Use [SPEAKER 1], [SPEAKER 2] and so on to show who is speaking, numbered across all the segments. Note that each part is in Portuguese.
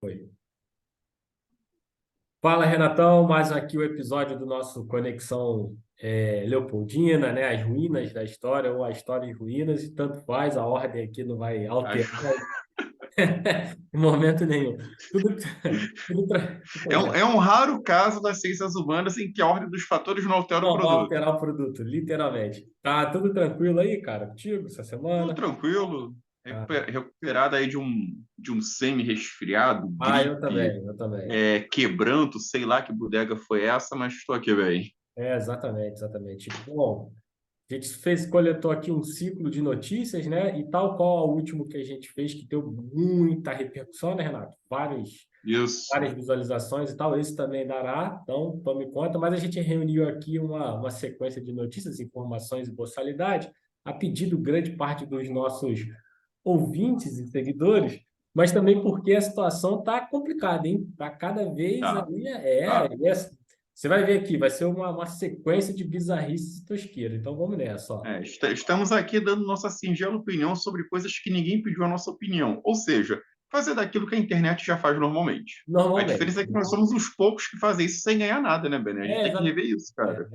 [SPEAKER 1] Foi. Fala, Renatão, mais aqui o episódio do nosso Conexão Leopoldina, né? As ruínas da história ou a história em ruínas, e tanto faz, a ordem aqui não vai alterar
[SPEAKER 2] Acho-
[SPEAKER 1] em momento nenhum. Tudo,
[SPEAKER 2] É
[SPEAKER 1] pois
[SPEAKER 2] um,
[SPEAKER 1] é,
[SPEAKER 2] é um raro caso das ciências humanas em que a ordem dos fatores não altera o
[SPEAKER 1] não vai
[SPEAKER 2] produto.
[SPEAKER 1] alterar o produto, literalmente. Tá tudo tranquilo aí, cara, contigo essa
[SPEAKER 2] Tudo
[SPEAKER 1] semana?
[SPEAKER 2] tranquilo,
[SPEAKER 1] Ah,
[SPEAKER 2] recuperado aí de um semi-resfriado,
[SPEAKER 1] eu
[SPEAKER 2] gripe,
[SPEAKER 1] também, eu também.
[SPEAKER 2] quebranto, sei lá que bodega foi essa, mas estou aqui bem.
[SPEAKER 1] Exatamente, exatamente. Bom, a gente coletou aqui um ciclo de notícias, né? E tal qual o último que a gente fez, que deu muita repercussão, né, Renato?
[SPEAKER 2] Isso.
[SPEAKER 1] Várias visualizações e tal. Esse também dará, então tome conta. Mas a gente reuniu aqui uma sequência de notícias, informações e boçalidade, a pedido grande parte dos nossos ouvintes e seguidores, mas também porque a situação está complicada, hein? Está cada vez
[SPEAKER 2] Tá,
[SPEAKER 1] aí,
[SPEAKER 2] tá.
[SPEAKER 1] você vai ver aqui, vai ser uma sequência de bizarrices e tosqueiras. Então vamos nessa, ó.
[SPEAKER 2] Estamos aqui dando nossa singela opinião sobre coisas que ninguém pediu a nossa opinião. Ou seja, fazer daquilo que a internet já faz normalmente. A diferença
[SPEAKER 1] Normalmente.
[SPEAKER 2] é que nós somos os poucos que fazem isso sem ganhar nada, né, Ben? A gente
[SPEAKER 1] É,
[SPEAKER 2] tem que
[SPEAKER 1] exa-
[SPEAKER 2] rever isso, cara.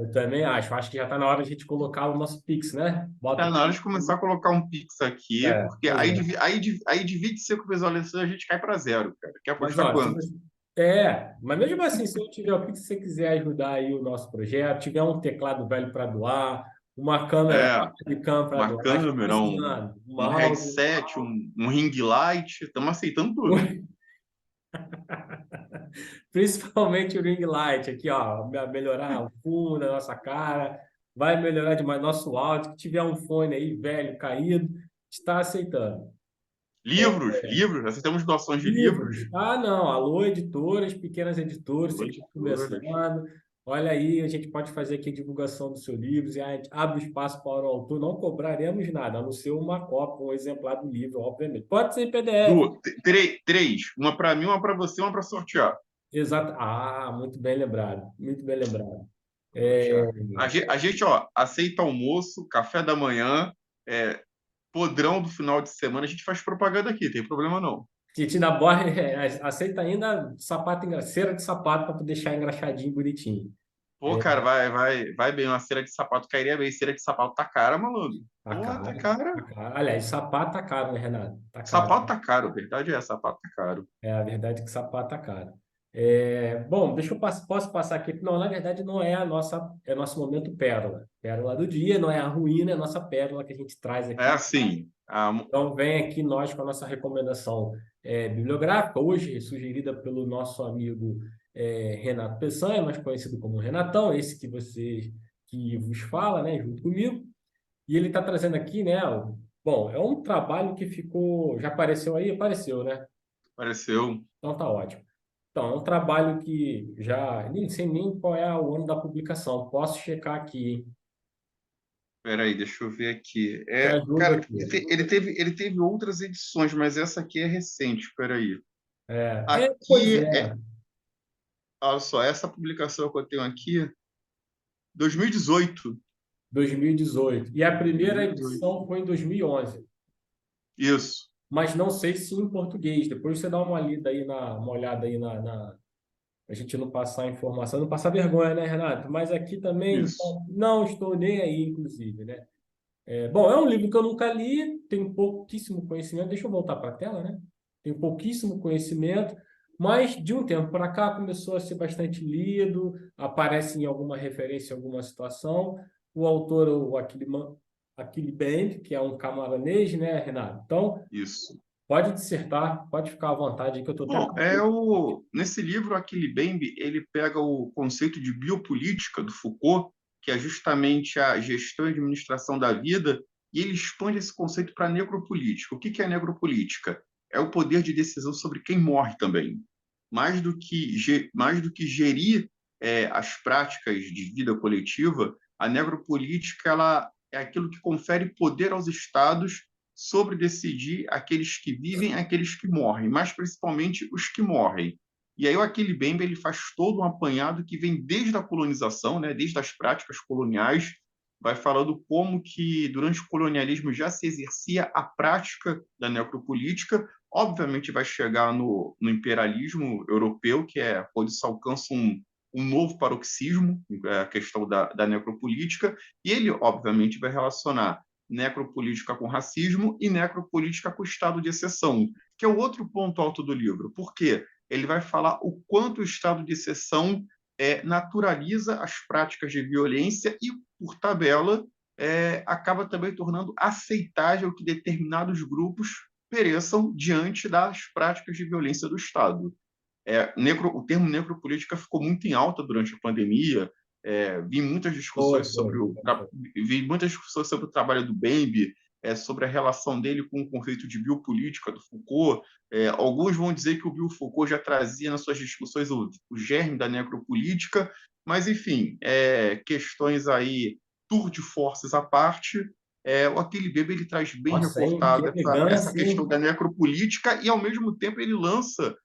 [SPEAKER 1] eu também acho. Acho que já está na hora de a gente colocar o nosso Pix, né? Bota
[SPEAKER 2] Tá
[SPEAKER 1] o
[SPEAKER 2] na hora
[SPEAKER 1] Pix.
[SPEAKER 2] de começar a colocar um Pix aqui, porque
[SPEAKER 1] Pois
[SPEAKER 2] aí,
[SPEAKER 1] é.
[SPEAKER 2] aí divide 5 visualizações, a gente cai para zero, cara. Quer
[SPEAKER 1] Mas,
[SPEAKER 2] apostar
[SPEAKER 1] ó, se
[SPEAKER 2] quanto?
[SPEAKER 1] você... mas mesmo assim, se eu tiver o Pix, se você quiser ajudar aí o nosso projeto, tiver um teclado velho para doar, uma câmera
[SPEAKER 2] É,
[SPEAKER 1] webcam para
[SPEAKER 2] uma
[SPEAKER 1] doar, a gente está
[SPEAKER 2] câmera,
[SPEAKER 1] precisando, um
[SPEAKER 2] um
[SPEAKER 1] mouse.
[SPEAKER 2] headset, um ring light, estamos aceitando tudo.
[SPEAKER 1] Principalmente o ring light aqui, ó, melhorar o fundo da nossa cara, vai melhorar demais nosso áudio. Se tiver um fone aí velho, caído, está aceitando.
[SPEAKER 2] Livros, aceitamos doações de livros.
[SPEAKER 1] Livros. Ah, não. Alô, editoras, pequenas editoras, você que está
[SPEAKER 2] Editoras.
[SPEAKER 1] começando. Olha aí, a gente pode fazer aqui a divulgação do seu livro e a gente abre espaço para o autor. Não cobraremos nada, a não ser uma cópia, um exemplar do livro, obviamente. Pode ser em PDF.
[SPEAKER 2] Três. Uma para mim, uma para você, uma para sortear.
[SPEAKER 1] Exato. Ah, muito bem lembrado. Muito bem lembrado. É,
[SPEAKER 2] Sortear. A gente, ó, aceita almoço, café da manhã, é, podrão do final de semana, a gente faz propaganda aqui, tem problema não.
[SPEAKER 1] Titina Borne aceita ainda sapato, cera de sapato para tu deixar engraxadinho, bonitinho.
[SPEAKER 2] Pô, cara, vai bem, uma cera de sapato cairia bem. Cera de sapato tá cara, malandro.
[SPEAKER 1] Tá
[SPEAKER 2] Pô, tá
[SPEAKER 1] caro.
[SPEAKER 2] cara.
[SPEAKER 1] Tá caro. Aliás, sapato tá caro, né, Renato? Tá caro.
[SPEAKER 2] Sapato tá caro, verdade é, sapato tá caro.
[SPEAKER 1] É a verdade que sapato tá caro. Bom, deixa eu posso passar aqui. Não, na verdade não é a nossa, é nosso momento pérola. Pérola do dia, não é a ruína, é a nossa pérola que a gente traz
[SPEAKER 2] É
[SPEAKER 1] aqui.
[SPEAKER 2] assim,
[SPEAKER 1] Então vem aqui nós com a nossa recomendação bibliográfica, hoje sugerida pelo nosso amigo Renato Peçanha, mais conhecido como Renatão, esse que vos fala, né, junto comigo. E ele está trazendo aqui, né? Bom, é um trabalho que ficou, já apareceu aí, apareceu, né?
[SPEAKER 2] apareceu.
[SPEAKER 1] Então tá ótimo. Então, é um trabalho que já nem sei nem qual é o ano da publicação. Posso checar aqui, hein?
[SPEAKER 2] Peraí, deixa eu ver aqui.
[SPEAKER 1] Te ajudo
[SPEAKER 2] Cara,
[SPEAKER 1] aqui.
[SPEAKER 2] ele teve outras edições, mas essa aqui é recente. Peraí.
[SPEAKER 1] Pois
[SPEAKER 2] Aqui,
[SPEAKER 1] é,
[SPEAKER 2] olha só, essa publicação que eu tenho aqui, 2018.
[SPEAKER 1] 2018. E a primeira
[SPEAKER 2] 2018.
[SPEAKER 1] edição foi em 2011.
[SPEAKER 2] Isso,
[SPEAKER 1] Mas não sei se em português. Depois você dá uma olhada aí a gente não passar informação, não passar vergonha, né, Renato? Mas aqui também
[SPEAKER 2] isso.
[SPEAKER 1] não estou nem aí, inclusive, né? Bom, é um livro que eu nunca li, tenho pouquíssimo conhecimento. Deixa eu voltar para a tela, né? Tenho pouquíssimo conhecimento, mas de um tempo para cá começou a ser bastante lido, aparece em alguma referência, em alguma situação. O autor, Achille Bembe, que é um camaronês, né, Renato? Então,
[SPEAKER 2] Isso.
[SPEAKER 1] pode dissertar, pode ficar à vontade aí, que eu estou até
[SPEAKER 2] Bom, nesse livro, Achille Mbembe, ele pega o conceito de biopolítica do Foucault, que é justamente a gestão e administração da vida, e ele expande esse conceito para a necropolítica. O que é a necropolítica? É o poder de decisão sobre quem morre também. Mais do que gerir as práticas de vida coletiva, a necropolítica ela é aquilo que confere poder aos estados sobre decidir aqueles que vivem, aqueles que morrem, mas principalmente os que morrem. E aí o Achille Mbembe ele faz todo um apanhado que vem desde a colonização, né, desde as práticas coloniais, vai falando como que durante o colonialismo já se exercia a prática da necropolítica, obviamente vai chegar no imperialismo europeu, que é quando isso alcança um novo paroxismo, a questão da necropolítica, e ele, obviamente, vai relacionar necropolítica com racismo e necropolítica com o estado de exceção, que é o outro ponto alto do livro. Por quê? Ele vai falar o quanto o estado de exceção naturaliza as práticas de violência e, por tabela, acaba também tornando aceitável que determinados grupos pereçam diante das práticas de violência do Estado. O termo necropolítica ficou muito em alta durante a pandemia. Vi muitas
[SPEAKER 1] Foi,
[SPEAKER 2] discussões
[SPEAKER 1] foi.
[SPEAKER 2] vi muitas discussões sobre o trabalho do Bembe, sobre a relação dele com o conceito de biopolítica do Foucault. Alguns vão dizer que o Foucault já trazia nas suas discussões o germe da necropolítica, mas enfim, questões aí tour de forces à parte. O Achille Bembe ele traz bem
[SPEAKER 1] Nossa, hein? Que
[SPEAKER 2] reportado essa
[SPEAKER 1] elegância,
[SPEAKER 2] questão
[SPEAKER 1] hein?
[SPEAKER 2] da necropolítica e, ao mesmo tempo, ele lança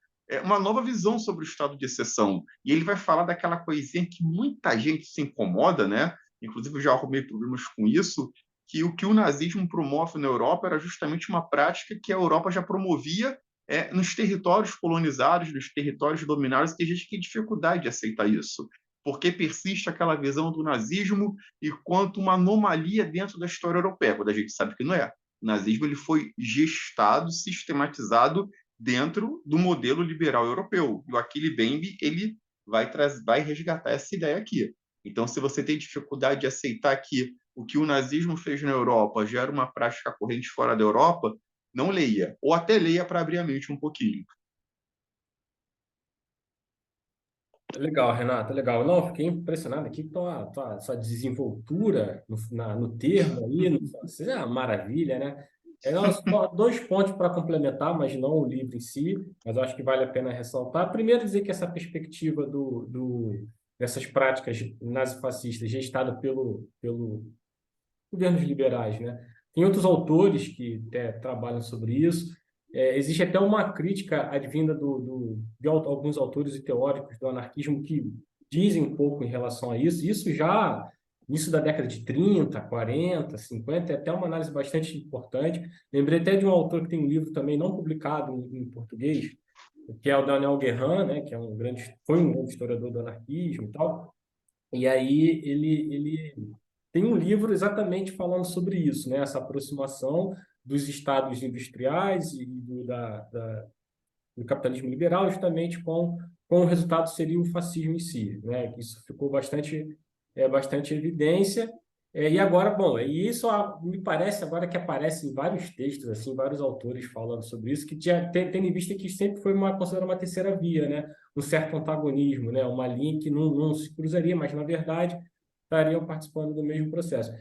[SPEAKER 2] uma nova visão sobre o estado de exceção. E ele vai falar daquela coisinha que muita gente se incomoda, né? Inclusive, eu já arrumei problemas com isso, que o nazismo promove na Europa era justamente uma prática que a Europa já promovia nos territórios colonizados, nos territórios dominados, e tem gente que tem dificuldade de aceitar isso, porque persiste aquela visão do nazismo enquanto uma anomalia dentro da história europeia, quando a gente sabe que não é. O nazismo ele foi gestado, sistematizado dentro do modelo liberal europeu. E o Achille Bembe ele vai resgatar essa ideia aqui. Então, se você tem dificuldade de aceitar que o que o nazismo fez na Europa gera uma prática corrente fora da Europa, não leia, ou até leia para abrir a mente um pouquinho.
[SPEAKER 1] Legal, Renata, legal. Não, fiquei impressionado aqui com a sua desenvoltura no termo aí, no francês, é uma maravilha, né? Não, só dois pontos para complementar, mas não o livro em si, mas eu acho que vale a pena ressaltar. Primeiro, dizer que essa perspectiva dessas práticas nazifascistas gestada pelo governos liberais, né? Tem outros autores que trabalham sobre isso. Existe até uma crítica advinda de alguns autores e teóricos do anarquismo que dizem um pouco em relação a isso. Isso já, início da década de 30, 40, 50, é até uma análise bastante importante. Lembrei até de um autor que tem um livro também não publicado em português, que é o Daniel Guérin, né, que foi um grande historiador do anarquismo e tal. E aí ele tem um livro exatamente falando sobre isso, né? Essa aproximação dos estados industriais e do capitalismo liberal, justamente com o resultado seria o fascismo em si, né? Isso ficou bastante evidência. E agora, bom, e isso me parece agora que aparece em vários textos, assim, vários autores falando sobre isso, que tendo em vista que sempre foi considerada uma terceira via, né? Um certo antagonismo, né? Uma linha que não se cruzaria, mas na verdade estariam participando do mesmo processo.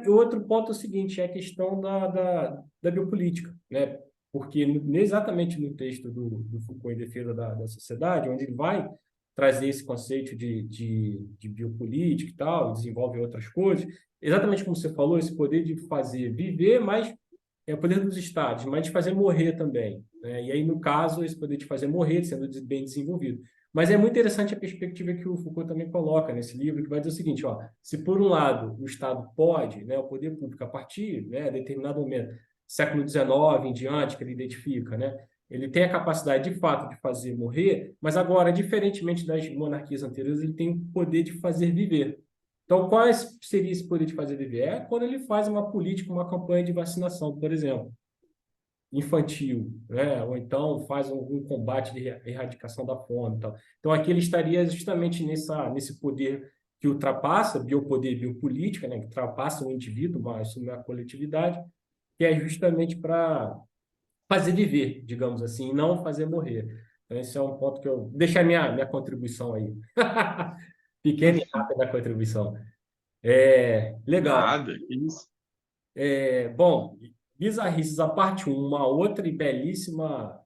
[SPEAKER 1] O outro ponto é o seguinte, é a questão da biopolítica, né? Porque exatamente no texto do Foucault em defesa da sociedade, onde ele vai trazer esse conceito de biopolítica e tal, desenvolve outras coisas, exatamente como você falou, esse poder de fazer viver, mas é o poder dos estados, mas de fazer morrer também, né? E aí, no caso, esse poder de fazer morrer sendo bem desenvolvido. Mas é muito interessante a perspectiva que o Foucault também coloca nesse livro, que vai dizer o seguinte, ó, se por um lado o Estado pode, né, o poder público, a partir, né, de determinado momento, século XIX em diante, que ele identifica, né, ele tem a capacidade, de fato, de fazer morrer, mas agora, diferentemente das monarquias anteriores, ele tem o poder de fazer viver. Então, qual seria esse poder de fazer viver? É quando ele faz uma política, uma campanha de vacinação, por exemplo, infantil, né? Ou então faz um combate de erradicação da fome e tal. Então, aqui ele estaria justamente nesse poder que ultrapassa, biopoder, biopolítica, né? Que ultrapassa o indivíduo, vai assumir a coletividade, que é justamente para fazer viver, digamos assim, e não fazer morrer. Então, esse é um ponto que eu... Deixa a minha contribuição aí. Pequena e rápida contribuição. Legal.
[SPEAKER 2] Nada, que isso.
[SPEAKER 1] Bom, bizarrices, a parte 1, uma outra e belíssima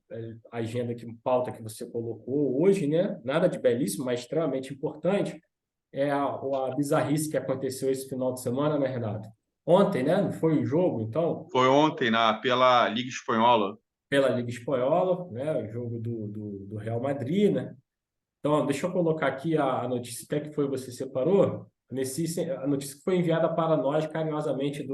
[SPEAKER 1] agenda, pauta que você colocou hoje, né? Nada de belíssimo, mas extremamente importante, é a bizarrice que aconteceu esse final de semana, né, Renato? Ontem, né? Não foi o jogo, então,
[SPEAKER 2] Foi ontem pela Liga Espanhola.
[SPEAKER 1] pela Liga Espanhola, né? O jogo do Real Madrid, né? Então, deixa eu colocar aqui a notícia até que foi você separou. A notícia que foi enviada para nós carinhosamente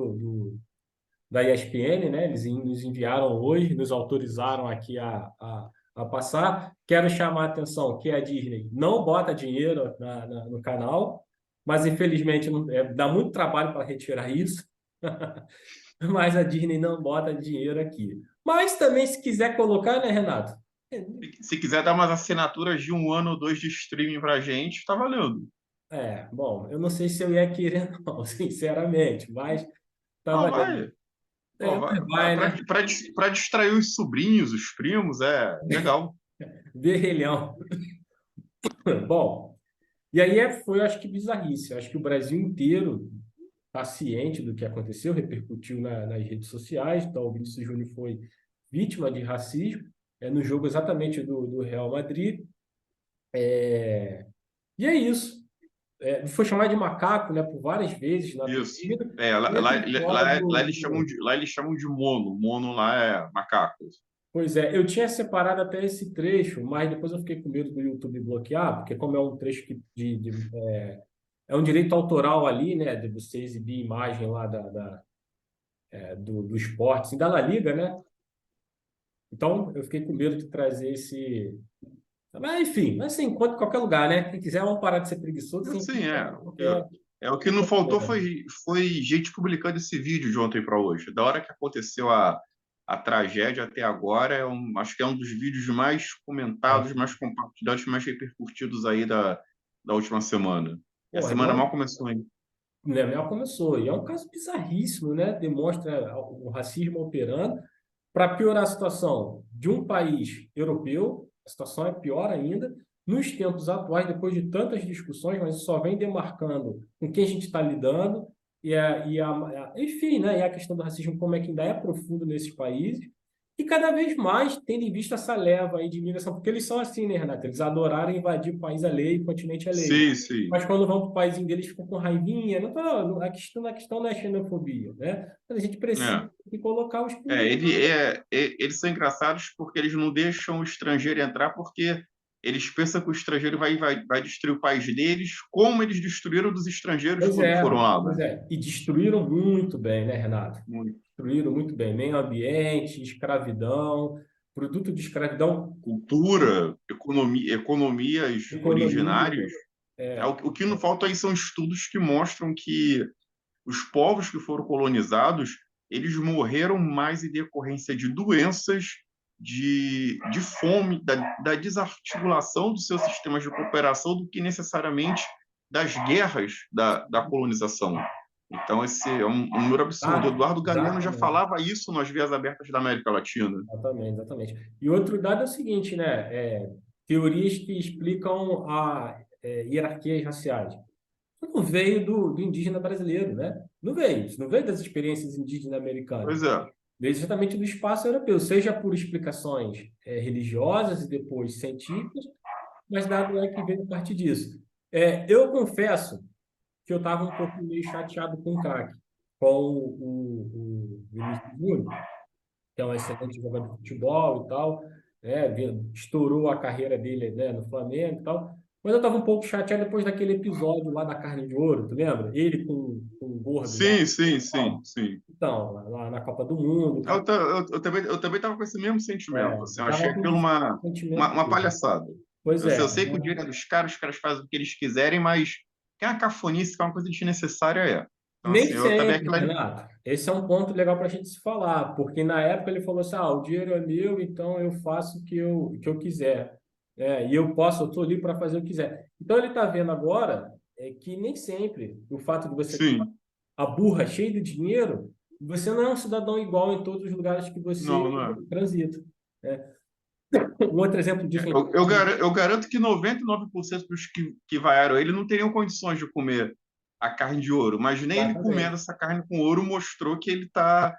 [SPEAKER 1] da ESPN, né? Eles nos enviaram hoje, nos autorizaram aqui a passar. Quero chamar a atenção que a Disney não bota dinheiro no canal, mas infelizmente dá muito trabalho para retirar isso. Mas a Disney não bota dinheiro aqui. Mas também, se quiser colocar, né, Renato?
[SPEAKER 2] Se quiser dar umas assinaturas de 1 ano ou 2 de streaming pra gente, tá valendo.
[SPEAKER 1] Bom, eu não sei se eu ia querer, não, sinceramente, mas tá
[SPEAKER 2] Não,
[SPEAKER 1] valendo.
[SPEAKER 2] vai. Pô,
[SPEAKER 1] Mas vai, né?
[SPEAKER 2] para distrair os sobrinhos, os primos, é legal.
[SPEAKER 1] Vermelhão. Bom, e aí foi, acho que, bizarrice. Acho que o Brasil inteiro está ciente do que aconteceu, repercutiu nas redes sociais. Então, o Vinícius Júnior foi vítima de racismo, no jogo exatamente do Real Madrid. E é isso. Foi chamado de macaco, né, por várias vezes na
[SPEAKER 2] Isso.
[SPEAKER 1] torcida.
[SPEAKER 2] É, lá,
[SPEAKER 1] E esse
[SPEAKER 2] lá, lá,
[SPEAKER 1] episódio
[SPEAKER 2] lá eles chamam de mono. Mono lá é macaco.
[SPEAKER 1] Pois é, eu tinha separado até esse trecho, mas depois eu fiquei com medo do YouTube bloquear, porque como é um trecho é um direito autoral ali, né, de você exibir imagem lá do esporte, assim, da La Liga, né? Então eu fiquei com medo de trazer esse. Mas enfim, mas você encontra em qualquer lugar, né? Quem quiser, vamos parar de ser preguiçoso, você
[SPEAKER 2] Sim,
[SPEAKER 1] encontra
[SPEAKER 2] é.
[SPEAKER 1] em qualquer.
[SPEAKER 2] É o que não faltou foi gente publicando esse vídeo de ontem para hoje. Da hora que aconteceu a tragédia até agora, acho que é um dos vídeos mais comentados, mais compartilhados, mais repercutidos aí da última semana. E a
[SPEAKER 1] Porra,
[SPEAKER 2] semana
[SPEAKER 1] não,
[SPEAKER 2] mal começou, hein?
[SPEAKER 1] né, Mel começou. E é um caso bizarríssimo, né? Demonstra o racismo operando. Para piorar a situação de um país europeu, a situação é pior ainda. Nos tempos atuais, depois de tantas discussões, mas isso só vem demarcando com quem a gente está lidando, enfim, né? E a questão do racismo, como é que ainda é profundo nesses países, e cada vez mais tendo em vista essa leva aí de imigração, porque eles são assim, né, Renato? Eles adoraram invadir o país alheio, o continente alheio.
[SPEAKER 2] Sim, sim.
[SPEAKER 1] Mas quando vão para o paísinho deles, ficam com raivinha. A questão não é xenofobia, né? Mas a gente precisa
[SPEAKER 2] É.
[SPEAKER 1] de colocar os pingos.
[SPEAKER 2] Eles são engraçados porque eles não deixam o estrangeiro entrar, porque eles pensam que o estrangeiro vai destruir o país deles, como eles destruíram dos estrangeiros
[SPEAKER 1] Pois
[SPEAKER 2] quando
[SPEAKER 1] é,
[SPEAKER 2] foram lá,
[SPEAKER 1] pois
[SPEAKER 2] né?
[SPEAKER 1] é. E destruíram muito bem, né, Renato?
[SPEAKER 2] Muito.
[SPEAKER 1] Destruíram muito bem. Meio ambiente, escravidão, produto de escravidão,
[SPEAKER 2] Cultura, economias
[SPEAKER 1] economia.
[SPEAKER 2] originárias.
[SPEAKER 1] É,
[SPEAKER 2] O que não falta aí são estudos que mostram que os povos que foram colonizados, eles morreram mais em decorrência de doenças, de fome, da desarticulação dos seus sistemas de cooperação do que necessariamente das guerras da colonização. Então, esse é um número absurdo. Eduardo Galeano já
[SPEAKER 1] exatamente.
[SPEAKER 2] falava isso nas vias abertas da América Latina.
[SPEAKER 1] Exatamente, exatamente. E outro dado é o seguinte, né? Teorias que explicam hierarquias raciais. Isso não veio do indígena brasileiro, né? Não veio. Isso não veio das experiências indígenas americanas.
[SPEAKER 2] Pois é.
[SPEAKER 1] Veio exatamente do espaço europeu, seja por explicações religiosas e depois científicas, mas dado é que veio a partir disso. Eu confesso que eu estava um pouco meio chateado com o craque, com o Vinícius Júnior, que é um excelente jogador de futebol e tal, né? Estourou a carreira dele, né, no Flamengo e tal. Mas eu estava um pouco chateado depois daquele episódio lá da carne de ouro, tu lembra? Ele com o gordo lá.
[SPEAKER 2] Sim, sim, sim, sim.
[SPEAKER 1] Então, lá na Copa do Mundo, o cara,
[SPEAKER 2] Eu também estava com esse mesmo sentimento. Assim, eu achei
[SPEAKER 1] tava com
[SPEAKER 2] aquilo
[SPEAKER 1] o sentimento
[SPEAKER 2] uma
[SPEAKER 1] dele.
[SPEAKER 2] palhaçada.
[SPEAKER 1] Pois
[SPEAKER 2] Eu
[SPEAKER 1] é,
[SPEAKER 2] sei que o dinheiro é dos caras, os caras fazem o que eles quiserem, mas que é uma cafonice, que é uma coisa desnecessária, é. Então,
[SPEAKER 1] nem
[SPEAKER 2] assim, eu também
[SPEAKER 1] sempre,
[SPEAKER 2] aquilo ali.
[SPEAKER 1] Renato. Esse é um ponto legal para a gente se falar, porque na época ele falou assim: o dinheiro é meu, então eu faço o que eu quiser. E eu estou ali para fazer o que quiser. Então ele está vendo agora que nem sempre o fato de você ter
[SPEAKER 2] Sim,
[SPEAKER 1] a burra cheia de dinheiro, você não é um cidadão igual em todos os lugares que você
[SPEAKER 2] não, não é.
[SPEAKER 1] transita. Né? Um outro exemplo disso é
[SPEAKER 2] Eu garanto que 99% dos que vaiaram ele não teriam condições de comer a carne de ouro, mas nem ele comendo
[SPEAKER 1] exatamente.
[SPEAKER 2] essa carne com ouro mostrou que ele está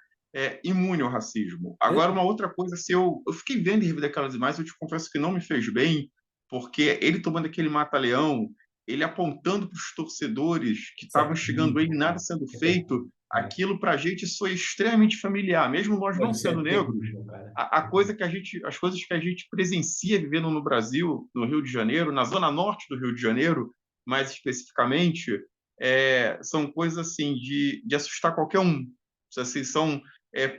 [SPEAKER 2] imune ao racismo. Agora, uma outra coisa, se eu fiquei vendo e revendo aquelas imagens, eu te confesso que não me fez bem, porque ele tomando aquele mata-leão, ele apontando para os torcedores que
[SPEAKER 1] Isso é
[SPEAKER 2] estavam chegando
[SPEAKER 1] terrível,
[SPEAKER 2] ele, nada
[SPEAKER 1] cara.
[SPEAKER 2] sendo
[SPEAKER 1] É
[SPEAKER 2] feito,
[SPEAKER 1] terrível.
[SPEAKER 2] aquilo para a gente foi extremamente familiar, mesmo nós
[SPEAKER 1] Pô,
[SPEAKER 2] não
[SPEAKER 1] isso é
[SPEAKER 2] sendo negros
[SPEAKER 1] terrível, cara.
[SPEAKER 2] as coisas que a gente presencia vivendo no Brasil, no Rio de Janeiro, na zona norte do Rio de Janeiro, mais especificamente, são coisas assim de assustar qualquer um. Assim,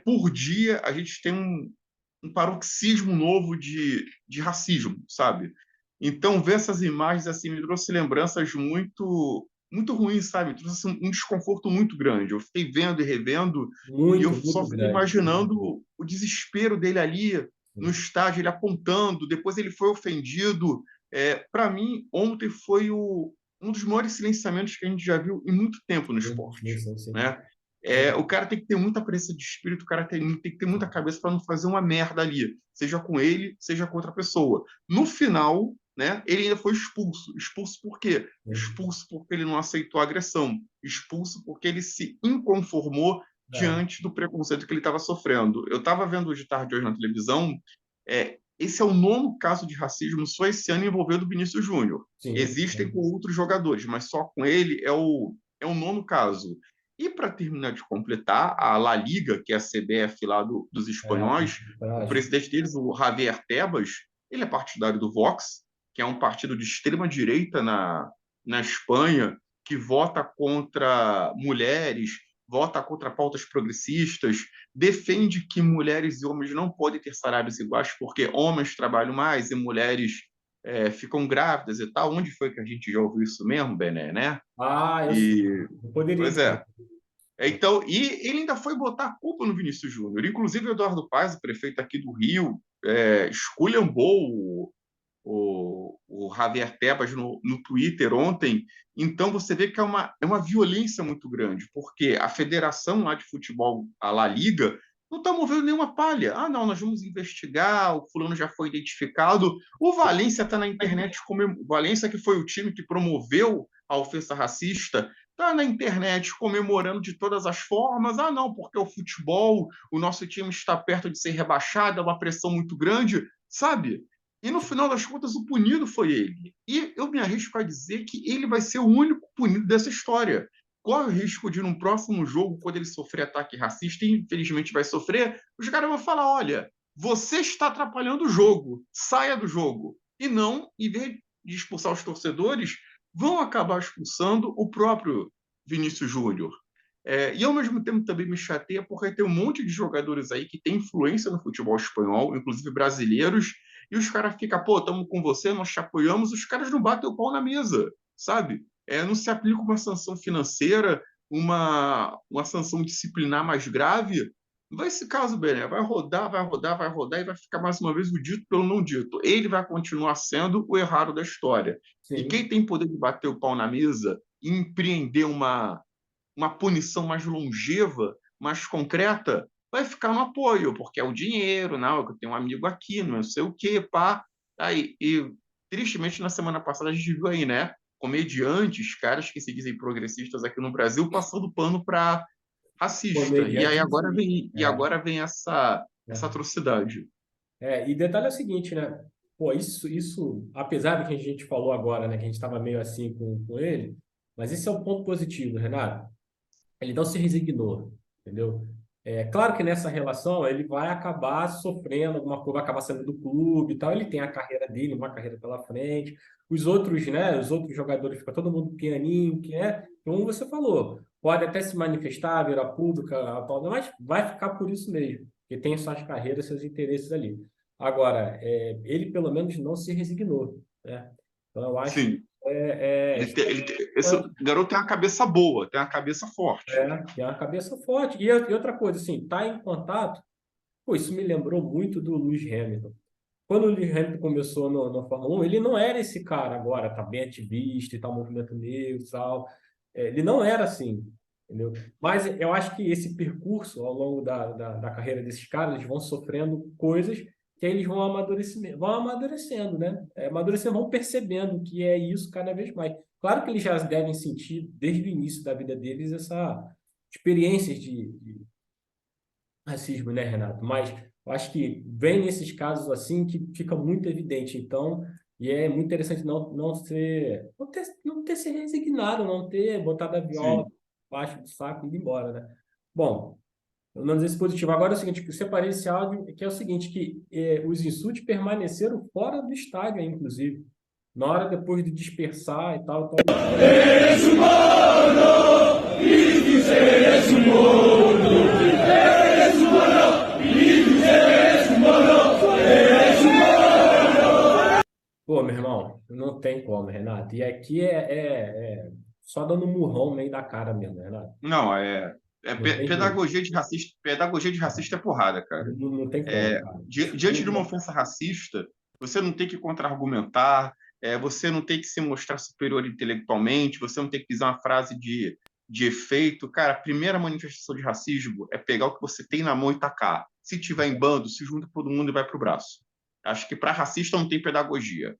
[SPEAKER 2] por dia a gente tem um paroxismo novo de racismo, sabe? Então, ver essas imagens assim me trouxe lembranças muito ruins, sabe? Me trouxe assim, um desconforto muito grande. Eu fiquei vendo e revendo e eu
[SPEAKER 1] Muito,
[SPEAKER 2] só
[SPEAKER 1] muito
[SPEAKER 2] fiquei
[SPEAKER 1] grande.
[SPEAKER 2] imaginando o desespero dele ali no estádio, ele apontando, depois ele foi ofendido. Para mim, ontem foi um dos maiores silenciamentos que a gente já viu em muito tempo no
[SPEAKER 1] Sim,
[SPEAKER 2] esporte,
[SPEAKER 1] sim, sim.
[SPEAKER 2] né? O cara tem que ter muita presença de espírito, o cara tem que ter muita cabeça para não fazer uma merda ali, seja com ele, seja com outra pessoa. No final, né, ele ainda foi expulso. Expulso por quê? Expulso porque ele não aceitou a agressão. Expulso porque ele se inconformou
[SPEAKER 1] É,
[SPEAKER 2] diante do preconceito que ele estava sofrendo. Eu estava vendo hoje de tarde hoje na televisão, esse é o nono caso de racismo só esse ano envolvendo o Vinícius Júnior.
[SPEAKER 1] sim.
[SPEAKER 2] Existem com outros jogadores, mas só com ele é o nono caso. E para terminar de completar, a La Liga, que é a CBF lá dos espanhóis, o
[SPEAKER 1] Frágil.
[SPEAKER 2] presidente deles, o Javier Tebas, ele é partidário do Vox, que é um partido de extrema-direita na Espanha, que vota contra mulheres, vota contra pautas progressistas, defende que mulheres e homens não podem ter salários iguais porque homens trabalham mais e mulheres ficam grávidas e tal. Onde foi que a gente já ouviu isso mesmo, Bené, né?
[SPEAKER 1] Eu sei.
[SPEAKER 2] E,
[SPEAKER 1] Eu poderia
[SPEAKER 2] pois
[SPEAKER 1] dizer.
[SPEAKER 2] é. Então, e ele ainda foi botar a culpa no Vinícius Júnior. Inclusive, o Eduardo Paes, o prefeito aqui do Rio, esculhambou o Javier Tebas no Twitter ontem. Então, você vê que é uma violência muito grande, porque a federação lá de futebol, a La Liga, não está movendo nenhuma palha. Ah, não, nós vamos investigar, o fulano já foi identificado. O Valência está na internet, o Valência, que foi o time que promoveu a ofensa racista, está na internet comemorando de todas as formas. Ah, não, porque o futebol, o nosso time está perto de ser rebaixado, é uma pressão muito grande, sabe? E no final das contas, o punido foi ele. E eu me arrisco a dizer que ele vai ser o único punido dessa história. Qual é o risco de, num próximo jogo, quando ele sofrer ataque racista, e infelizmente vai sofrer, os caras vão falar: olha, você está atrapalhando o jogo, saia do jogo. E não, em vez de expulsar os torcedores, vão acabar expulsando o próprio Vinícius Júnior. E ao mesmo tempo também me chateia porque tem um monte de jogadores aí que tem influência no futebol espanhol, inclusive brasileiros, e os caras ficam, pô, estamos com você, nós te apoiamos, os caras não batem o pau na mesa, sabe? Não se aplica uma sanção financeira, uma sanção disciplinar mais grave. Vai esse caso, Bené, vai rodar, vai rodar, vai rodar e vai ficar mais uma vez o dito pelo não dito. Ele vai continuar sendo o errado da história. E
[SPEAKER 1] Sim.
[SPEAKER 2] quem tem poder de bater o pau na mesa e empreender uma punição mais longeva, mais concreta, vai ficar no apoio, porque é o dinheiro, não, eu tenho um amigo aqui, não sei o quê, pá. Aí, e tristemente, na semana passada, a gente viu aí, né? Comediantes, caras que se dizem progressistas aqui no Brasil, passando pano para racista. E aí
[SPEAKER 1] Comediante.
[SPEAKER 2] agora vem essa
[SPEAKER 1] É.
[SPEAKER 2] atrocidade.
[SPEAKER 1] E detalhe é o seguinte, né? Pô, apesar do que a gente falou agora, né? Que a gente estava meio assim com ele, mas esse é o ponto positivo, Renato. Ele não se resignou, entendeu? É claro que nessa relação ele vai acabar sofrendo alguma coisa, vai acabar saindo do clube e tal. Ele tem a carreira dele, uma carreira pela frente. Os outros, né? Os outros jogadores, fica todo mundo pianinho, que é, como você falou, pode até se manifestar, virar pública, mas vai ficar por isso mesmo, porque tem suas carreiras, seus interesses ali. Agora, ele pelo menos não se resignou, né? Então eu acho
[SPEAKER 2] Sim. Esse
[SPEAKER 1] importante.
[SPEAKER 2] garoto tem uma cabeça boa, tem uma cabeça forte.
[SPEAKER 1] Tem uma cabeça forte. E outra coisa, assim, tá em contato. Pô, isso me lembrou muito do Lewis Hamilton. Quando o Lewis Hamilton começou no Fórmula 1, ele não era esse cara agora, tá bem ativista e tal, movimento negro e tal. Ele não era assim, entendeu? Mas eu acho que esse percurso, ao longo da carreira desses caras, eles vão sofrendo coisas que aí eles vão amadurecendo, né? Amadurecendo, vão percebendo que é isso cada vez mais. Claro que eles já devem sentir, desde o início da vida deles, essa experiências de racismo, né, Renato? Mas eu acho que vem nesses casos assim que fica muito evidente. Então, e é muito interessante não ter se resignado, não ter botado a viola
[SPEAKER 2] Sim,
[SPEAKER 1] embaixo do saco e ido embora, né? Bom, pelo menos esse positivo. Agora é o seguinte, eu separei esse áudio, que é o seguinte, que os insultos permaneceram fora do estádio, inclusive. Na hora depois de dispersar e tal, pô, meu irmão, não tem como, Renato. E aqui é só dando um murrão no meio da cara mesmo, Renato.
[SPEAKER 2] Não,
[SPEAKER 1] Não tem jeito.
[SPEAKER 2] pedagogia de racista é porrada, cara.
[SPEAKER 1] Não tem como, cara.
[SPEAKER 2] Diante de uma ofensa racista, você não tem que contra-argumentar, você não tem que se mostrar superior intelectualmente, você não tem que dizer uma frase de efeito. Cara, a primeira manifestação de racismo é pegar o que você tem na mão e tacar. Se tiver em bando, se junta todo mundo e vai pro braço. Acho que para racista não tem pedagogia.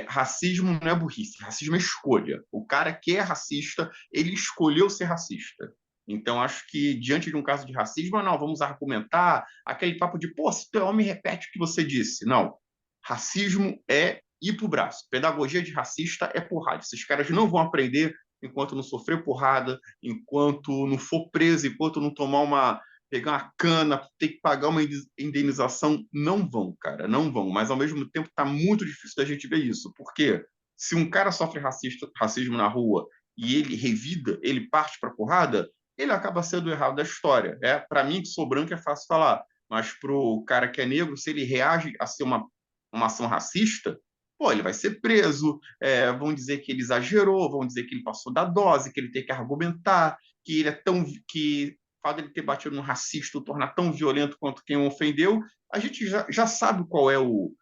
[SPEAKER 2] Racismo não é burrice, racismo é escolha. O cara que é racista, ele escolheu ser racista. Então, acho que diante de um caso de racismo, não, vamos argumentar aquele papo de, pô, se tu é homem, repete o que você disse. Não. Racismo é ir pro braço. Pedagogia de racista é porrada. Esses caras não vão aprender enquanto não sofrer porrada, enquanto não for preso, enquanto não pegar uma cana, ter que pagar uma indenização, não vão, cara, não vão. Mas ao mesmo tempo tá muito difícil da gente ver isso, porque se um cara sofre racismo na rua e ele revida, ele parte para porrada, ele acaba sendo o errado da história. Para mim que sou branco é fácil falar, mas pro cara que é negro, se ele reage a ser uma ação racista, pô, ele vai ser preso, vão dizer que ele exagerou, vão dizer que ele passou da dose, que ele tem que argumentar, que ele é tão que o fato de ele ter batido no racista o torna tão violento quanto quem o ofendeu, a gente já sabe qual é o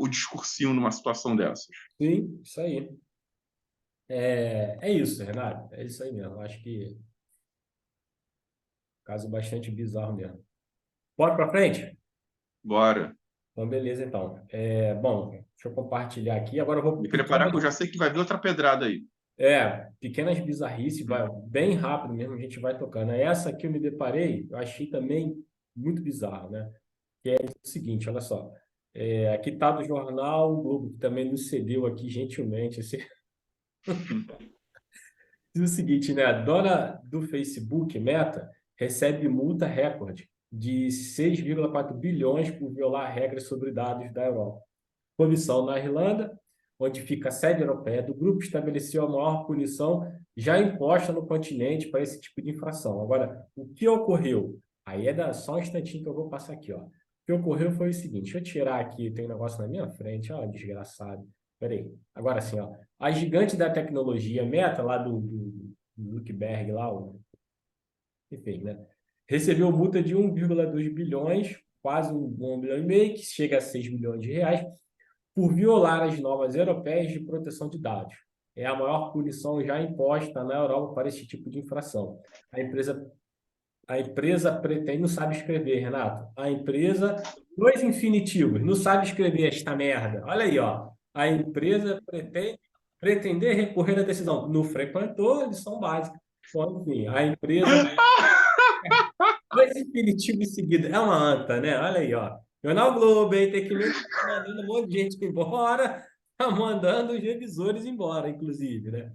[SPEAKER 2] discursinho numa situação dessas.
[SPEAKER 1] Sim, isso aí. É isso, Renato. É isso aí mesmo. Acho que caso bastante bizarro mesmo. Bora para frente?
[SPEAKER 2] Bora.
[SPEAKER 1] Então, beleza, então. Bom, deixa eu compartilhar aqui. Agora eu vou
[SPEAKER 2] Me
[SPEAKER 1] para
[SPEAKER 2] preparar que eu
[SPEAKER 1] pequenas,
[SPEAKER 2] já sei que vai vir outra pedrada aí.
[SPEAKER 1] pequenas bizarrices, vai bem rápido mesmo, a gente vai tocando. Essa aqui eu me deparei, eu achei também muito bizarro, né? Que é o seguinte, olha só. Aqui está do jornal o Globo, que também nos cedeu aqui gentilmente. Diz o seguinte, né? A dona do Facebook, Meta, recebe multa recorde de 6,4 bilhões por violar regras sobre dados da Europa. Comissão na Irlanda, onde fica a sede europeia do grupo, estabeleceu a maior punição já imposta no continente para esse tipo de infração. Agora, o que ocorreu? Aí só um instantinho que eu vou passar aqui, ó. O que ocorreu foi o seguinte, deixa eu tirar aqui, tem um negócio na minha frente, ó, desgraçado. Peraí, agora sim, ó. A gigante da tecnologia, Meta, lá do Zuckerberg, lá, enfim, né? Recebeu multa de 1,2 bilhões, quase 1 bilhão e meio, que chega a 6 milhões de reais, por violar as normas europeias de proteção de dados. É a maior punição já imposta na Europa para esse tipo de infração. A empresa pretende, não sabe escrever, Renato. A empresa, dois infinitivos, não sabe escrever esta merda. Olha aí, ó. A empresa pretender recorrer à decisão. Não frequentou a lição básica. Bom, enfim, a empresa, dois infinitivos seguidos. É uma anta, né? Olha aí, ó. Jornal Globo, hein? Tem que me mandando um monte de gente embora, tá mandando os revisores embora, inclusive, né?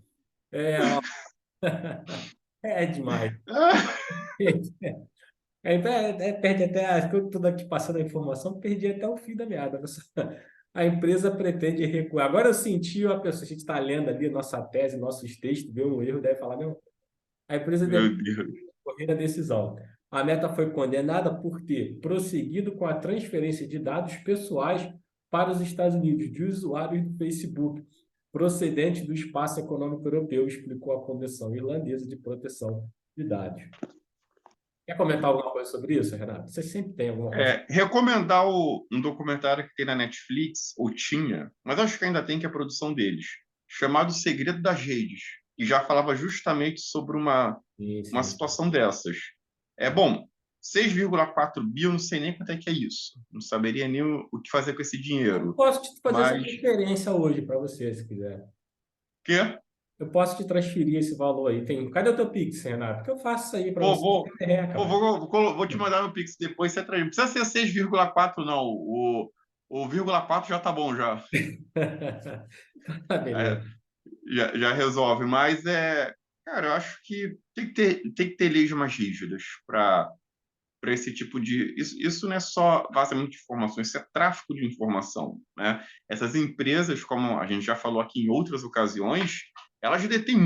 [SPEAKER 1] Ó, é demais. Perde até, acho que eu estou aqui passando a informação, perdi até o fim da meada. A empresa pretende recuar. Agora eu senti a pessoa, a gente está lendo ali nossa tese, nossos textos, vê um erro, deve falar, não. A empresa deve
[SPEAKER 2] Meu Deus.
[SPEAKER 1] recorrer à decisão. A Meta foi condenada por ter prosseguido com a transferência de dados pessoais para os Estados Unidos de usuários do Facebook, procedente do Espaço Econômico Europeu, explicou a Comissão Irlandesa de Proteção de Dados. Quer comentar alguma coisa sobre isso, Renato? Você sempre tem alguma coisa.
[SPEAKER 2] Recomendar um documentário que tem na Netflix, ou tinha, mas acho que ainda tem, que é a produção deles, chamado Segredo das Redes, e já falava justamente sobre
[SPEAKER 1] Sim,
[SPEAKER 2] uma
[SPEAKER 1] sim.
[SPEAKER 2] situação dessas. Bom, 6,4 bi, eu não sei nem quanto é que é isso. Não saberia nem o que fazer com esse
[SPEAKER 1] Eu
[SPEAKER 2] dinheiro.
[SPEAKER 1] posso te fazer essa
[SPEAKER 2] Mas,
[SPEAKER 1] transferência hoje para você, se quiser.
[SPEAKER 2] quê?
[SPEAKER 1] Eu posso te transferir esse valor aí. Cadê o teu Pix, Renato? Porque eu faço isso aí para
[SPEAKER 2] Vou,
[SPEAKER 1] você.
[SPEAKER 2] vou,
[SPEAKER 1] Reca, velho.
[SPEAKER 2] vou te mandar no Pix depois, você traz. Não precisa ser 6,4 não. O 0,4 já tá bom já.
[SPEAKER 1] Tá, beleza.
[SPEAKER 2] É, já resolve. Mas cara, eu acho que tem que ter leis mais rígidas para para esse tipo de... Isso não é só vazamento de informações, isso é tráfico de informação, né? Essas empresas, como a gente já falou aqui em outras ocasiões, elas detêm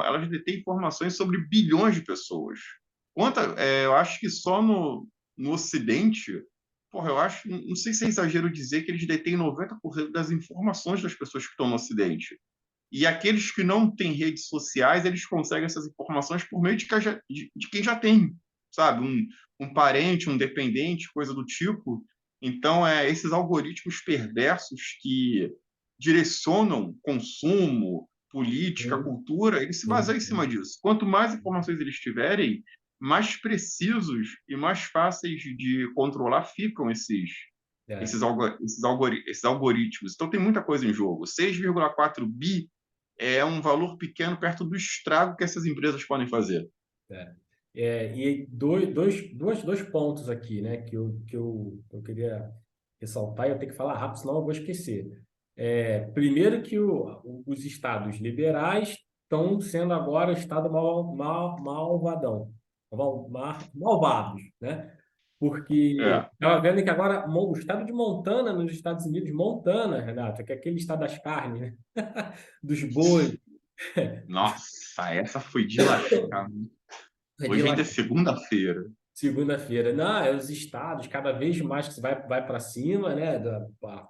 [SPEAKER 2] elas detêm informações sobre bilhões de pessoas. Eu acho que só no Ocidente, porra, eu acho, não sei se é exagero dizer que eles detêm 90% das informações das pessoas que estão no Ocidente. E aqueles que não têm redes sociais, eles conseguem essas informações por meio de quem já tem, sabe? Um parente, um dependente, coisa do tipo. Então, esses algoritmos perversos que direcionam consumo, política,
[SPEAKER 1] Sim,
[SPEAKER 2] cultura, eles se
[SPEAKER 1] sim,
[SPEAKER 2] baseiam em cima
[SPEAKER 1] sim.
[SPEAKER 2] disso. Quanto mais informações eles tiverem, mais precisos e mais fáceis de controlar ficam
[SPEAKER 1] É.
[SPEAKER 2] esses algoritmos. Então, tem muita coisa em jogo. 6,4 bi é um valor pequeno perto do estrago que essas empresas podem fazer.
[SPEAKER 1] É. E dois pontos aqui, né, que eu queria ressaltar, e eu tenho que falar rápido, senão eu vou esquecer. Primeiro que os estados liberais estão sendo agora o estado malvadão, malvados, né? Porque
[SPEAKER 2] É.
[SPEAKER 1] estava vendo que agora o estado de Montana, nos Estados Unidos, Montana, Renato, que é aquele estado das carnes, né? Dos bois,
[SPEAKER 2] Nossa, essa foi de lascar.
[SPEAKER 1] de
[SPEAKER 2] Hoje
[SPEAKER 1] lá
[SPEAKER 2] ainda é segunda-feira.
[SPEAKER 1] segunda-feira. Não, é os estados, cada vez mais que você vai para cima, né?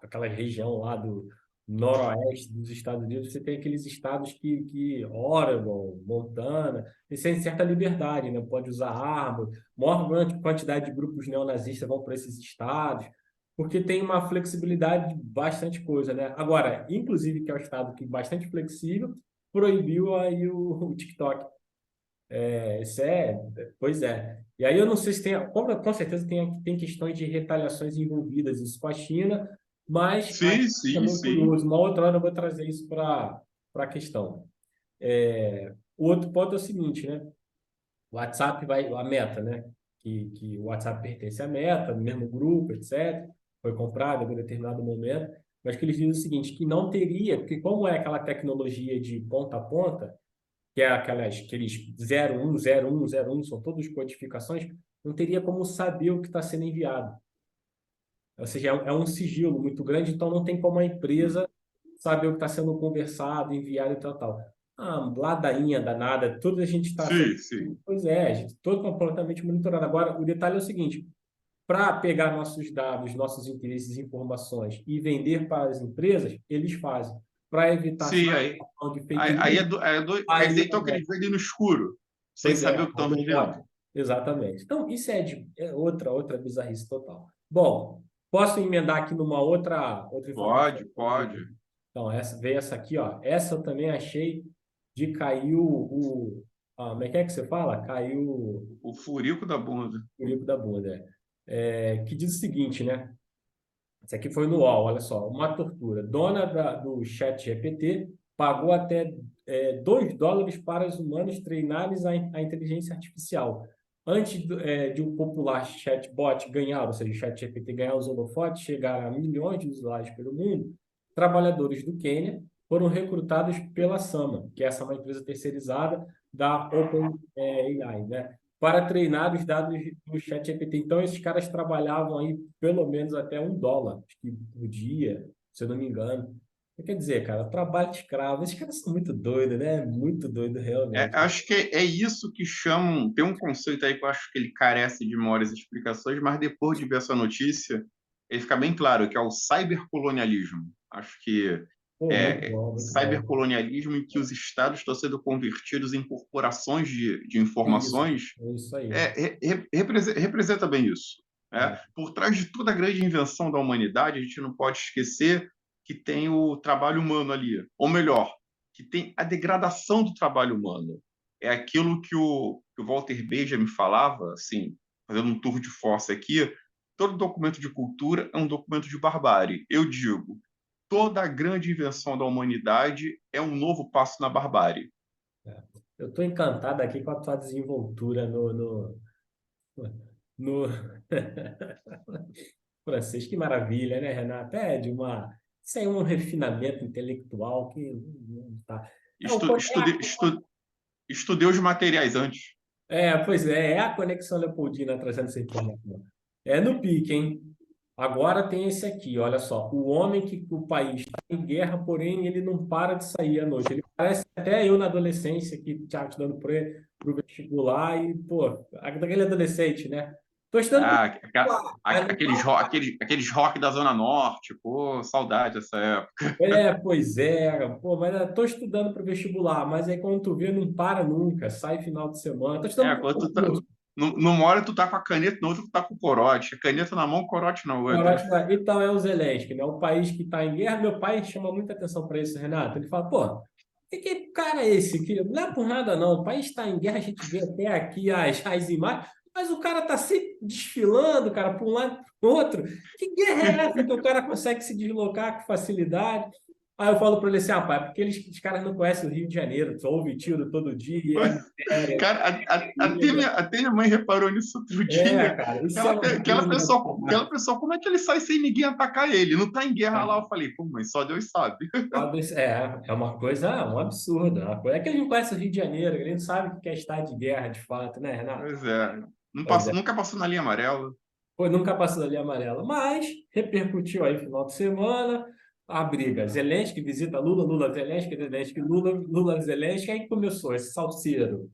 [SPEAKER 1] Aquela região lá do noroeste dos Estados Unidos, você tem aqueles estados que Oregon, Montana, eles têm certa liberdade, né? Pode usar arma, maior quantidade de grupos neonazistas vão para esses estados, porque tem uma flexibilidade de bastante coisa, né? Agora, inclusive, que é o estado que é bastante flexível, proibiu aí o TikTok. Isso pois é. E aí eu não sei se tem, com certeza tem questões de retaliações envolvidas isso com a China, mas aí
[SPEAKER 2] Sim, sim,
[SPEAKER 1] também
[SPEAKER 2] sim.
[SPEAKER 1] curioso. Uma outra hora eu vou trazer isso para a questão. O outro ponto é o seguinte, né? O WhatsApp a Meta, né? Que o WhatsApp pertence à Meta, no mesmo grupo, etc. Foi comprado em um determinado momento, mas que eles dizem o seguinte, que não teria, porque como é aquela tecnologia de ponta a ponta, que é aqueles 01, 01, 01, são todas codificações, não teria como saber o que está sendo enviado. Ou seja, é um sigilo muito grande, então não tem como a empresa saber o que está sendo conversado, enviado e tal, tal. Ladainha danada, tudo a gente está sendo.
[SPEAKER 2] Sim, sim.
[SPEAKER 1] Pois é, a gente todo completamente monitorado. Agora, o detalhe é o seguinte: para pegar nossos dados, nossos interesses e informações e vender para as empresas, eles fazem. Para evitar
[SPEAKER 2] Sim, aí,
[SPEAKER 1] circulação de fake
[SPEAKER 2] aí, aí
[SPEAKER 1] news,
[SPEAKER 2] é do, é do- quer
[SPEAKER 1] aí
[SPEAKER 2] dizer então que eles vendem no escuro, sem
[SPEAKER 1] pois
[SPEAKER 2] saber o
[SPEAKER 1] é,
[SPEAKER 2] que
[SPEAKER 1] aí
[SPEAKER 2] estão
[SPEAKER 1] não pode.
[SPEAKER 2] vendendo.
[SPEAKER 1] Exatamente. Então, isso é outra bizarrice total. Bom, posso emendar aqui numa outra informação
[SPEAKER 2] Pode,
[SPEAKER 1] sobre.
[SPEAKER 2] pode.
[SPEAKER 1] Então, veio essa aqui, ó. Essa eu também achei de cair como é que você fala? Caiu o
[SPEAKER 2] O furico da bunda.
[SPEAKER 1] furico da bunda. Que diz o seguinte, né? Isso aqui foi no UOL, olha só, uma tortura. Dona do chat GPT pagou até $2 para os humanos treinarem a inteligência artificial. Antes de um popular chatbot ganhar, ou seja, o chat GPT ganhar os holofotes, chegar a milhões de usuários pelo mundo, trabalhadores do Quênia foram recrutados pela Sama, que essa é uma empresa terceirizada da OpenAI, né? Para treinar os dados do ChatGPT. Então, esses caras trabalhavam aí pelo menos até $1, acho que por dia, se eu não me engano. Quer dizer, cara, trabalho escravo. Esses caras são muito doidos, né? Muito doido, realmente.
[SPEAKER 2] Acho que é isso que chamam. Tem um conceito aí que eu acho que ele carece de maiores explicações, mas depois de ver essa notícia, ele fica bem claro que é o cybercolonialismo. Acho que
[SPEAKER 1] Pô, muito bom, muito bom.
[SPEAKER 2] cybercolonialismo em que os estados estão sendo convertidos em corporações de
[SPEAKER 1] Isso,
[SPEAKER 2] informações
[SPEAKER 1] é isso aí.
[SPEAKER 2] representa bem isso. Né?
[SPEAKER 1] É,
[SPEAKER 2] Por trás de toda a grande invenção da humanidade, a gente não pode esquecer que tem o trabalho humano ali, ou melhor, que tem a degradação do trabalho humano. É aquilo que o Walter Benjamin falava, assim, fazendo um tour de força aqui, todo documento de cultura é um documento de barbárie. Eu digo, toda a grande invenção da humanidade é um novo passo na barbárie.
[SPEAKER 1] é. Eu estou encantado aqui com a tua desenvoltura no francês. Que maravilha, né, Renata? Isso aí é um refinamento intelectual que não tá. É,
[SPEAKER 2] Estudei os materiais antes.
[SPEAKER 1] Pois é a conexão Leopoldina trazendo essa informação. É no pique, hein? Agora tem esse aqui, olha só. O homem que o país está em guerra, porém, ele não para de sair à noite. Ele parece até eu na adolescência, que estava estudando pro vestibular, e, pô, daquele adolescente, né? Tô estudando pro
[SPEAKER 2] Ah,
[SPEAKER 1] vestibular, mas não para.
[SPEAKER 2] aqueles rock da Zona Norte, pô, saudade dessa época.
[SPEAKER 1] Pois é, pô, mas eu tô estudando para vestibular, mas aí quando tu vê, não para nunca, sai final de semana. Tô estudando para
[SPEAKER 2] Quando tu tá,
[SPEAKER 1] concurso.
[SPEAKER 2] numa hora tu tá com a caneta, no outro tu tá com o corote. A caneta na mão, o corote na outra.
[SPEAKER 1] Então é o Zelensky, né? O país que está em guerra. Meu pai chama muita atenção para isso, Renato. Ele fala, pô, que cara é esse? Que não é por nada, não. O país está em guerra, a gente vê até aqui as imagens, mas o cara tá sempre desfilando, cara, para um lado e para o outro. Que guerra é essa que o cara consegue se deslocar com facilidade? Aí eu falo para ele assim, ah, pai, porque os caras não conhecem o Rio de Janeiro, só ouve tiro todo dia, e é miséria,
[SPEAKER 2] Cara,
[SPEAKER 1] comida.
[SPEAKER 2] até minha mãe reparou nisso outro dia.
[SPEAKER 1] Cara, isso é uma
[SPEAKER 2] Aquela pessoa, como é que ele sai sem ninguém atacar ele? Não tá em guerra lá. Eu falei, pô, mãe, só Deus sabe.
[SPEAKER 1] É uma coisa, um absurdo. É que a gente não conhece o Rio de Janeiro, a gente não sabe o que é estar de guerra de fato, né, Renato?
[SPEAKER 2] Pois é.
[SPEAKER 1] Pois é.
[SPEAKER 2] Nunca passou na linha amarela.
[SPEAKER 1] Foi, nunca passou da linha amarela. Mas repercutiu aí no final de semana a briga. Zelensky visita Lula, Lula, Zelensky, Zelensky, Lula, Lula, Zelensky. Aí começou esse salseiro.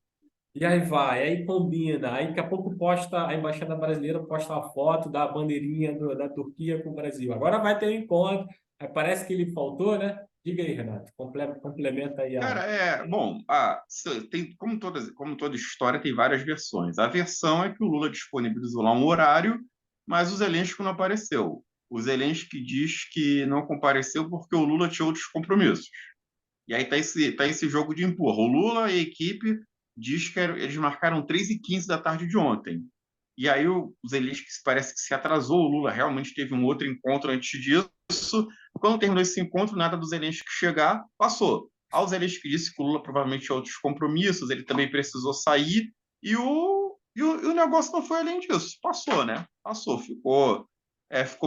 [SPEAKER 1] E aí vai, aí combina. Aí daqui a pouco posta, a Embaixada Brasileira posta a foto da bandeirinha da Turquia com o Brasil. Agora vai ter um encontro. Aí parece que ele faltou, né? Diga aí, Renato. Complementa aí a.
[SPEAKER 2] Cara, bom, tem, como toda história, tem várias versões. A versão é que o Lula disponibilizou lá um horário, mas o Zelensky não apareceu. O Zelensky diz que não compareceu porque o Lula tinha outros compromissos. E aí tá esse jogo de empurra. O Lula e a equipe diz que eles marcaram 3h15 da tarde de ontem. E aí o Zelensky parece que se atrasou, o Lula realmente teve um outro encontro antes disso. Quando terminou esse encontro, nada do Zelensky chegar, passou. Ao Zelensky disse que o Lula provavelmente tinha outros compromissos, ele também precisou sair, e o negócio não foi além disso. Passou, né? Passou, ficou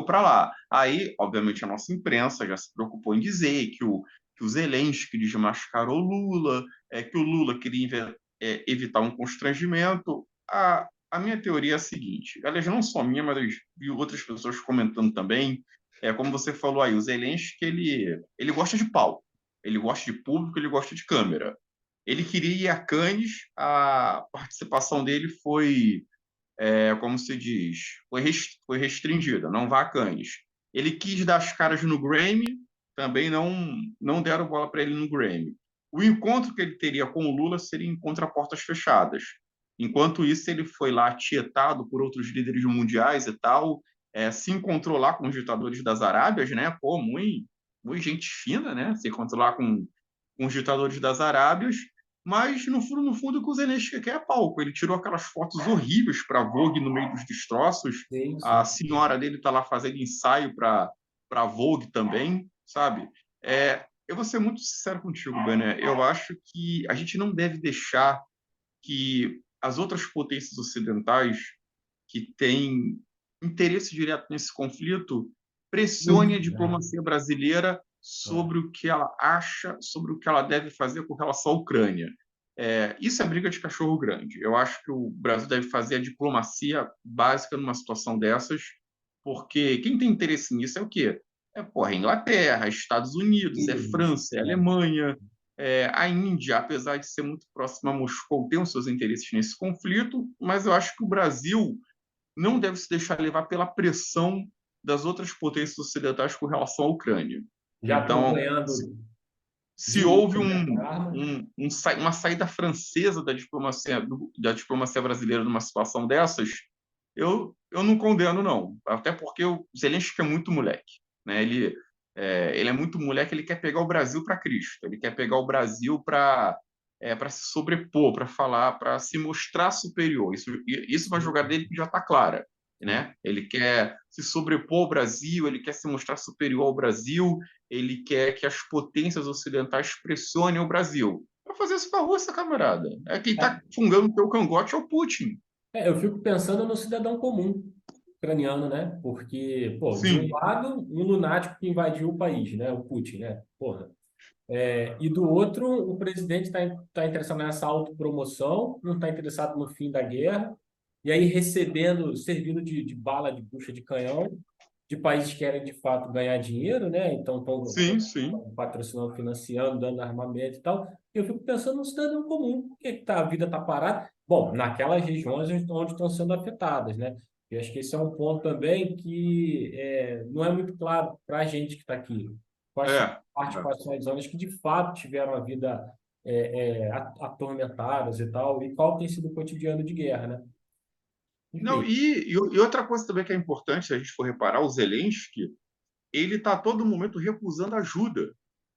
[SPEAKER 2] para lá. Aí, obviamente, a nossa imprensa já se preocupou em dizer que o Zelensky desmascarou o Lula, que o Lula queria evitar um constrangimento. A minha teoria é a seguinte, aliás, não só minha, mas eu vi outras pessoas comentando também, como você falou aí, o Zelensky, ele gosta de palco, ele gosta de público, ele gosta de câmera. Ele queria ir a Cannes, a participação dele foi, como se diz, foi restringida, não vá a Cannes. Ele quis dar as caras no Grammy, também não deram bola para ele no Grammy. O encontro que ele teria com o Lula seria encontro a portas fechadas. Enquanto isso, ele foi lá tietado por outros líderes mundiais e tal, se encontrou lá com os ditadores das Arábias, né? Pô, muito gente fina, né? Se encontrou lá com os ditadores das Arábias, mas no fundo, o que o Zelensky quer é palco. Ele tirou aquelas fotos horríveis para Vogue no meio dos destroços.
[SPEAKER 1] Sim,
[SPEAKER 2] A
[SPEAKER 1] sim.
[SPEAKER 2] senhora dele está lá fazendo ensaio para Vogue também, sabe? Eu vou ser muito sincero contigo, Bené. Eu acho que a gente não deve deixar que as outras potências ocidentais que têm interesse direto nesse conflito pressione a
[SPEAKER 1] Muito bem.
[SPEAKER 2] diplomacia brasileira
[SPEAKER 1] É.
[SPEAKER 2] sobre o que ela acha, sobre o que ela deve fazer com relação à Ucrânia. Isso é briga de cachorro grande. Eu acho que o Brasil deve fazer a diplomacia básica numa situação dessas, porque quem tem interesse nisso é o quê? Porra, Inglaterra, Estados Unidos,
[SPEAKER 1] Isso.
[SPEAKER 2] França, Alemanha, a Índia, apesar de ser muito próxima a Moscou, tem os seus interesses nesse conflito, mas eu acho que o Brasil não deve se deixar levar pela pressão das outras potências ocidentais com relação à Ucrânia.
[SPEAKER 1] Já estão
[SPEAKER 2] Então,
[SPEAKER 1] ganhando
[SPEAKER 2] se houve
[SPEAKER 1] dinheiro nessa arma.
[SPEAKER 2] uma saída francesa da diplomacia brasileira numa situação dessas, eu não condeno, não. Até porque o Zelensky é muito moleque. Né? Ele é muito moleque, ele quer pegar o Brasil para Cristo, ele quer pegar o Brasil para se sobrepor, para falar, para se mostrar superior. Isso é uma jogada dele que já está clara. Né? Ele quer se sobrepor ao Brasil, ele quer se mostrar superior ao Brasil, ele quer que as potências ocidentais pressionem o Brasil. Para fazer isso com a Rússia, camarada. Quem está
[SPEAKER 1] É,
[SPEAKER 2] fungando o teu cangote é o Putin.
[SPEAKER 1] eu fico pensando no cidadão comum ucraniano, né? Porque, pô, de um
[SPEAKER 2] Sim,
[SPEAKER 1] lado, um lunático que invadiu o país, né? O Putin, né? Porra. E do outro, o presidente está interessado nessa autopromoção, não está interessado no fim da guerra, e aí servindo de bala de bucha de canhão, de países que querem de fato ganhar dinheiro, né? Então estão
[SPEAKER 2] Sim, sim.
[SPEAKER 1] patrocinando, financiando, dando armamento e tal. Eu fico pensando no cidadão comum, por que que a vida está parada? Bom, naquelas regiões onde estão sendo afetadas, né? Eu acho que esse é um ponto também que não é muito claro para a gente que está aqui. Quais
[SPEAKER 2] É,
[SPEAKER 1] são as
[SPEAKER 2] é.
[SPEAKER 1] participações zonas que de fato tiveram a vida atormentadas e tal, e qual tem sido o cotidiano de guerra, né?
[SPEAKER 2] Não,
[SPEAKER 1] Enfim.
[SPEAKER 2] e outra coisa também que é importante, se a gente for reparar, o Zelensky, ele está a todo momento recusando ajuda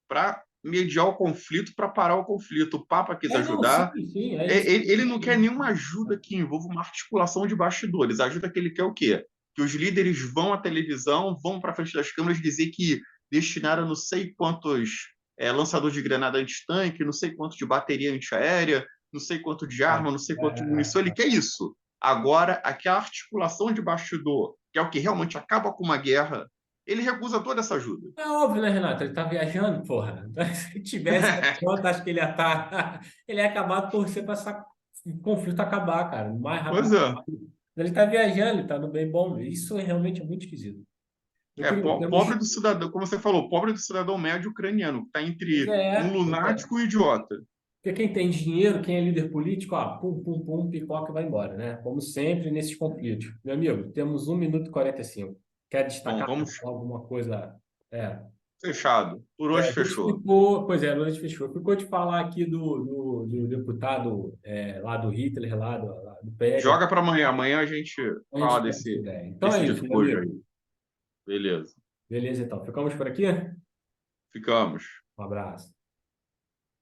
[SPEAKER 2] para mediar o conflito, para parar o conflito. O Papa quis
[SPEAKER 1] Não, sim,
[SPEAKER 2] ajudar.
[SPEAKER 1] sim, é isso.
[SPEAKER 2] Ele não quer nenhuma ajuda que envolva uma articulação de bastidores. A ajuda que ele quer é o quê? Que os líderes vão à televisão, vão para frente das câmeras dizer que destinaram não sei quantos lançadores de granada antitanque, não sei quanto de bateria antiaérea, não sei quanto de
[SPEAKER 1] Ah,
[SPEAKER 2] arma, não sei quanto de munição. Ele
[SPEAKER 1] é,
[SPEAKER 2] quer isso. Agora, aquela articulação de bastidor, que é o que realmente acaba com uma guerra, ele recusa toda essa ajuda.
[SPEAKER 1] é óbvio, né, Renato? Ele tá viajando, porra. Se tivesse na conta, acho que ele ia estar. Ele ia acabar de torcer para esse conflito acabar, cara, o mais rápido
[SPEAKER 2] Pois é.
[SPEAKER 1] possível. Ele tá viajando, ele tá no bem bom. Isso realmente é muito esquisito. Meu querido,
[SPEAKER 2] Pobre
[SPEAKER 1] temos.
[SPEAKER 2] do cidadão, como você falou, pobre do cidadão médio ucraniano, que está
[SPEAKER 1] Pois
[SPEAKER 2] entre um
[SPEAKER 1] é, pois é.
[SPEAKER 2] lunático e um idiota.
[SPEAKER 1] Porque quem tem dinheiro, quem é líder político, pum, pum, pum, pipoca e vai embora, né? Como sempre nesses conflitos. Meu amigo, temos 1 minuto e 45. Quer
[SPEAKER 2] Bom,
[SPEAKER 1] destacar
[SPEAKER 2] vamos
[SPEAKER 1] alguma coisa? É.
[SPEAKER 2] fechado. Por
[SPEAKER 1] A
[SPEAKER 2] hoje
[SPEAKER 1] gente
[SPEAKER 2] fechou.
[SPEAKER 1] ficou, pois é, a gente fechou. Ficou de falar aqui do deputado lá do Hitler, lá do PL.
[SPEAKER 2] Joga para amanhã. Amanhã a gente
[SPEAKER 1] A
[SPEAKER 2] fala
[SPEAKER 1] gente tem essa ideia. Então
[SPEAKER 2] desse
[SPEAKER 1] é isso, meu
[SPEAKER 2] despojo
[SPEAKER 1] amigo.
[SPEAKER 2] aí. Beleza.
[SPEAKER 1] Beleza, então. Ficamos por aqui?
[SPEAKER 2] Ficamos.
[SPEAKER 1] Um abraço.